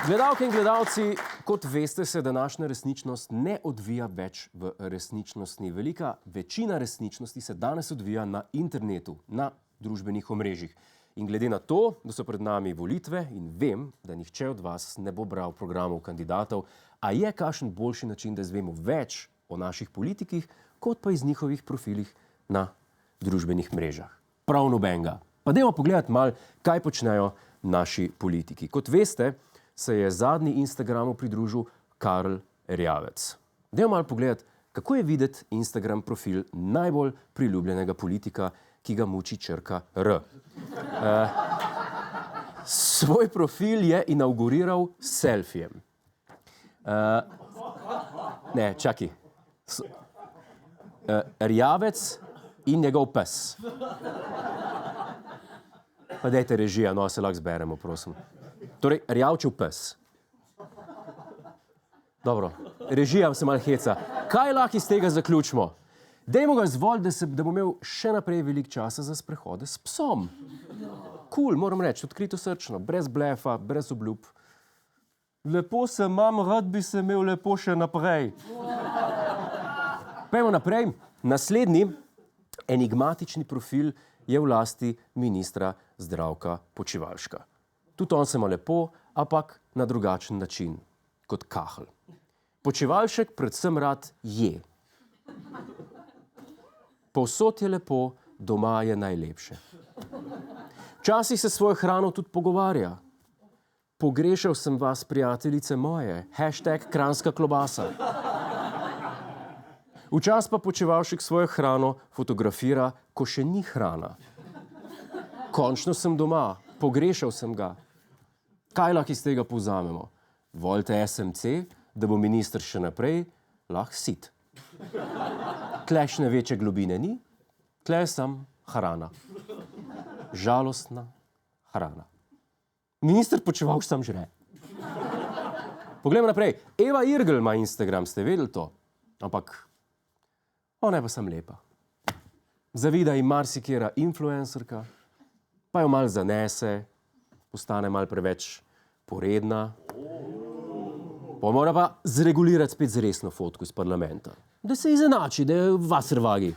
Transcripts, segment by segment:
Gledalke in gledalci, kot veste, se današnja resničnost ne odvija več v resničnostni. Velika večina resničnosti se danes odvija na internetu, na družbenih omrežjih. In glede na to, da so pred nami volitve in vem, da nihče od vas ne bo bral programov kandidatov, a je kakšen boljši način, da izvemo več o naših politikih, kot pa iz njihovih profilih na družbenih mrežah. Prav nobenega. Pa dajmo pogledati malo, kaj počnejo naši politiki. Kot veste, se je zadnji Instagramu pridružil Karl Erjavec. Dajmo malo pogledati, kako je videti Instagram profil najbolj priljubljenega politika, ki ga muči črka R. Svoj profil je inauguriral s selfijem. Ne, čakaj. Erjavec in njegov pes. Pa dajte režija, no, se lahko zberemo, prosim. Torej, Erjavčev pes. Dobro, režija se malo heca. Kaj lahko iz tega zaključimo? Dajmo ga izvoliti, da bo imel še naprej veliko časa za sprehode s psom. Cool, moram reči, odkrito srčno, brez blefa, brez obljub. Lepo se imam, rad bi se imel lepo še naprej. Pojmo naprej. Naslednji enigmatični profil je v lasti ministra Zdravka Počivalška. Tudi on se ima lepo, ampak na drugačen način, kot kahelj. Počivalšek predvsem rad je. Povsod je lepo, doma je najlepše. Včasih se svojo hrano tudi pogovarja. Pogrešal sem vas, prijateljice moje, #kranjska klobasa. Včasih pa Počivalšek svojo hrano fotografira, ko še ni hrana. Končno sem doma, pogrešal sem ga. Kaj lahko iz tega povzamemo? Volite SMC, da bo minister še naprej lahko sit. Tlešne večje globine ni, tle sem hrana. Žalostna hrana. Minister Počivalšek sam žre. Poglejmo naprej. Eva Irgl ima Instagram, ste vedeli to? Ampak ona je pa sam lepa. Zavida ji marsikera influencerka, pa jo malo zanese, postane malo preveč poredna. Pa mora pa zregulirati spet z resno fotko iz parlamenta. Da se izenači, da je v vaservagi.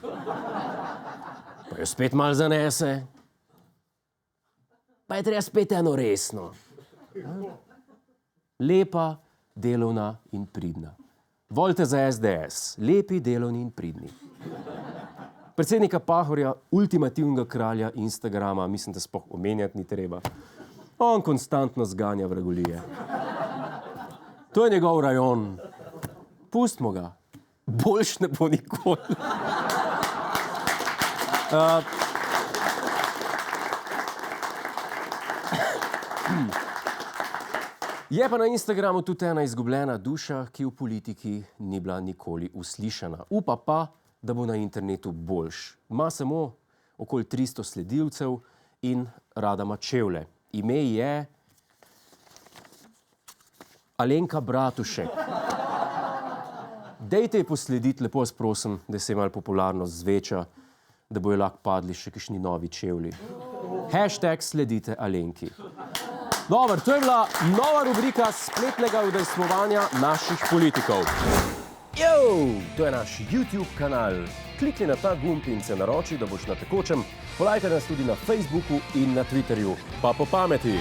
Pa jo spet malo zanese. Pa je treba spet eno resno. Lepa, delovna in pridna. Volite za SDS. Lepi, delovni in pridni. Predsednika Pahorja, ultimativnega kralja Instagrama, mislim, da sploh omenjati ni treba. On konstantno zganja vragolije. To je njegov rajon. Pustimo ga. Boljš ne bo nikoli. Je pa na Instagramu tudi ena izgubljena duša, ki v politiki ni bila nikoli uslišana. Upa pa, da bo na internetu boljš. Ima samo okoli 300 sledilcev in rada ima čevlje. Ime je Alenka Bratušek. Dejte ji poslediti, lepo vas prosim, da se je malo popularnost zveča, da bojo lahko padli še kakšni novi čevlji. #sledite Alenki. Dobro, to je bila nova rubrika spletnega udejstvovanja naših politikov. To je naš YouTube kanal. Klikni na ta gumb in se naroči, da boš na tekočem. Polajte nas tudi na Facebooku in na Twitterju. Pa po pameti!